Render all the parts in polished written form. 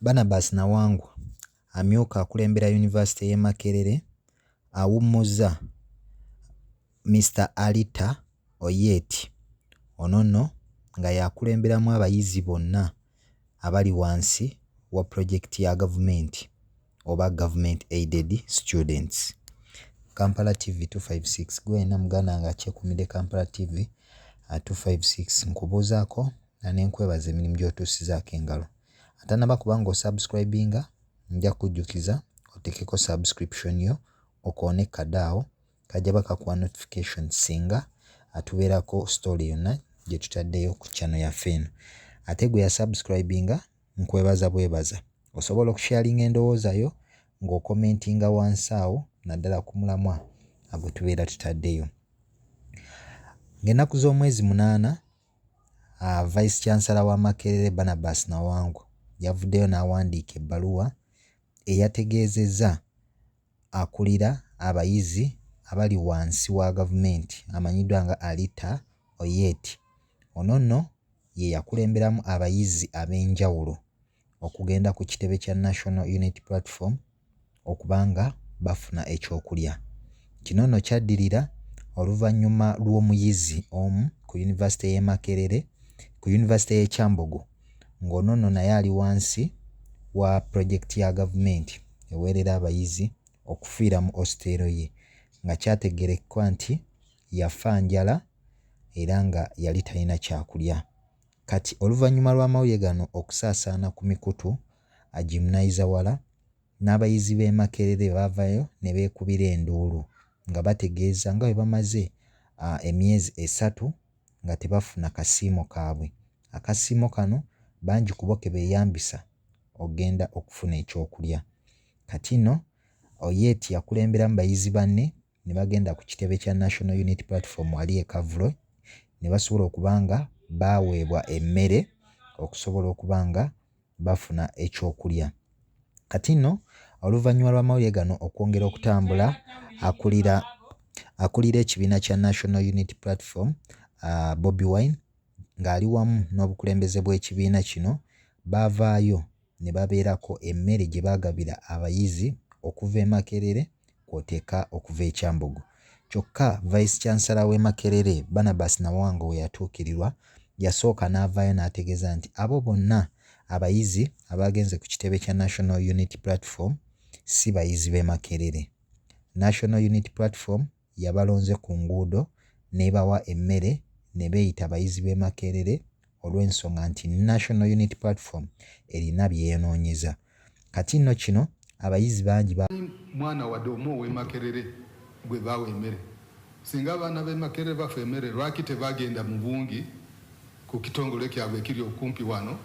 Barnabas Nawangwa amyuka akulembera University y'e Makerere awummuza Mr. Alita Oyeti onono nga yakulemberamu abayizi bonna abali wansi wa project ya government oba government aided students. Kampala TV 256 gwena muganda nga chekumide Kampala TV 256 nkubuzaako na nenkwebaza emirimu gy'otuusizako engalo. Atanaba kubanga osubscribinga nja kujjukiza otekeko subscription yo okoone kadaawo kajja bakakuwa notification singa atubeerako story yonna gye tutaddeyo ku channel yaffe eno. Ate gwe yasubscribinga nkwebaza bwebaza. Osobola okusharinga endowooza yo ng'okomentinga wansi awo naddala ku mulamwa agwe tubeera tutaddeyo. Ng'ennaku z'omwezi 8 Vice Chancellor wa Makerere Barnabas Nawangwa yavuddeyo n'awandiika ebbaluwa eyategeezezza akulira abayizi abali wansi wa gavumenti amanyiddwa nga Alita Oyeti. Ono nno ye yakulemberamu abayizi ab'enjawulo okugenda ku kitebe kya National Unity Platform okubanga bafuna ekyokulya. Kino nno kyaddirira oluvannyuma lw'omuyizi omu ku University y'e Makerere ku University y'e Kyambogo ng'ono nno naye ali wansi wa project ya gavumenti eweerera abayizi okufiira mu hostel ye nga kyategeerekwa nti yafa njala era nga yali talina kyakulya. Kati oluvannyuma lw'amawulire gano okusaasaana ku mikutu agimunayiza wala n'abayizi b'e Makerere baavayo ne beekubira enduulu nga bategeeza nga bwe bamaze emyezi 3 nga tebafuna kasiimo kaabwe. Akasiimo kano bangi kubo ke beeyambisa ogenda okufuna ekyokulya. Kati nno Oyeti yakulemberamu bayizi banne ne bagenda ku kitebe kya National Unity Platform wali e Kavulo ne basobola okubanga baaweebwa emmere okusobola okubanga bafuna ekyokulya. Kati nno oluvannyuma lw'amawulire gano okwongera okutambula akulira ekibiina kya National Unity Platform Bobi Wine ng'ali wamu n'obukulembeze bw'ekibiina kino baavaayo ne babeerako emmere gye baagabira abayizi okuva e Makerere kw'oteeka okuva e Kyambogo. Kyokka Vice Chancellor w'e Makerere Barnabas Nawangwa we yatuukirirwa yasooka n'avaayo n'ategeeza nti abo bonna abayizi abaagenze ku kitebe kya National Unity Platform si bayizi b'e Makerere. National Unity Platform yabalonze ku nguudo n'ebawa emmere ne beeyita abayizi b'e Makerere olw'ensonga nti National Unity Platform erina byeyenoonyeza. Kati nno kino abayizi bangi mwana wadde omu ow'e Makerere gwe baawa emmere. Singa abaana b'e Makerere bafa emmere lwaki tebaagenda mu bungi ku kitongole kyabwe ekiri okumpi wano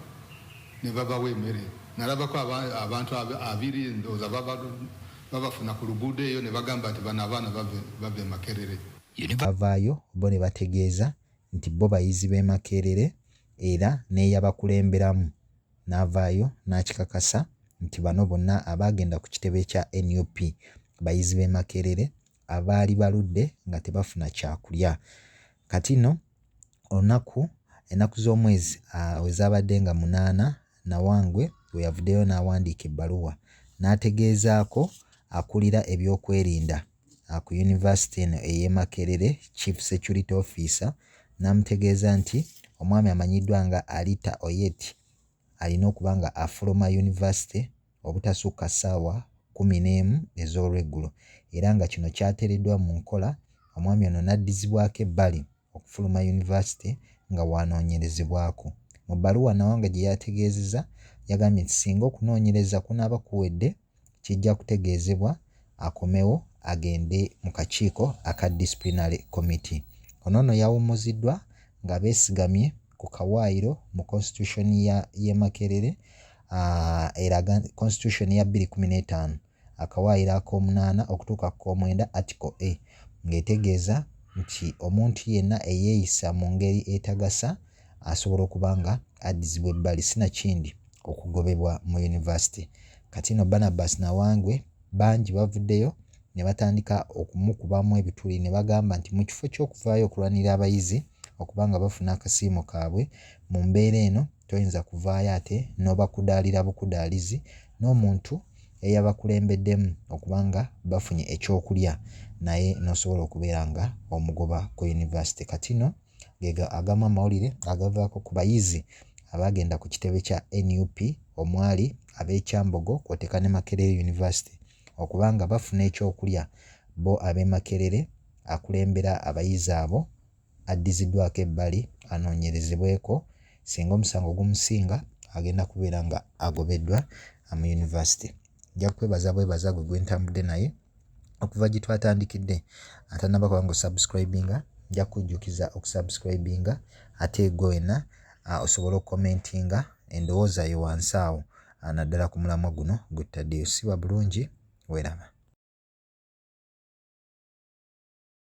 ne babawa emmere. Nalabako abantu 2 ndowooza babafuna ku luguudo eyo ne bagamba nti bano abaana bava e Makerere. Bavaayo bo ne bategeeza nti bo bayizi b'e Makerere era n'eyabakulemberamu n'avaayo n'akikakasa nti bano bonna abaagenda ku kitebe kya NUP bayizi b'e Makerere abaali baludde nga tebafuna kyakulya. Kati nno ennaku z'omwezi wezaabadde nga 8 Nawangwe we yavuddeyo n'awandiika ebbaluwa n'ategeezaako akulira ebyokwerinda ku University eno ey'e Makerere Chief Security Officer n'amutegeeza nti omwami amanyiddwa nga Alita Oyeti alina okuba nga afuluma University obutasukka ssaawa 11 ez'olweggulo era nga kino kyateereddwa mu nkola omwami ono n'addizibwako ebbali okufuluma University nga wanoonyerezebwako. Mu bbaluwa Nawangwe gye yategeezezza yagambye nti singa okunoonyereza kunaaba kuwedde kijja kutegeezebwa akomewo agende mu kakiiko aka disciplinary committee. Ono nno yawummuziddwa nga beesigamye ku kawaayiro mu constitution y'e Makerere eraga constitution ya 2015 akawaayiro ak'omunaana okutuuka ku 9 article A ng'etegeeza nti omuntu yenna eyeeyisa mu ngeri etagasa asobola okuba nga addizibwa ebbali sinakindi okugobebwa mu University. Kati nno Barnabas Nawangwe bangi bavuddeyo ne batandika okumukubamu ebituli ne bagamba nti mu kifo ky'okuvaayo okulwanira abayizi okuba nga bafuna akasiimo kaabwe mu mbeera eno toyinza kuvaayo ate n'obakudaalira bukudaalizi n'omuntu eyabakulembeddemu okubanga bafunye ekyokulya naye n'osobola okubeera nga omugoba ku yunivasite. Kati no agamu amawulire agavaako ku bayizi abagenda ku kitebe kya NUP omwali ab'Ekyambogo kw'oteeka ne Makerere University okubanga bafuna ekyokulya bo ab'e Makerere akulembera abayizi abo addiziddwako ebbali anoonyerezebweko singa omusango gumusinga agenda kubeera nga agobeddwa mu yunivasite. Nja kwebaza bwebaza gwe gwentambudde naye okuva gye twatandikidde atanaba kuba nga osubscribinga nja kujjukiza okusubscribinga ate gwe wena osobole okukomentinga endowooza yo wansi awo naddala ku mulamwa guno gwe tutaddeyo. Siba bulungi, weeraba.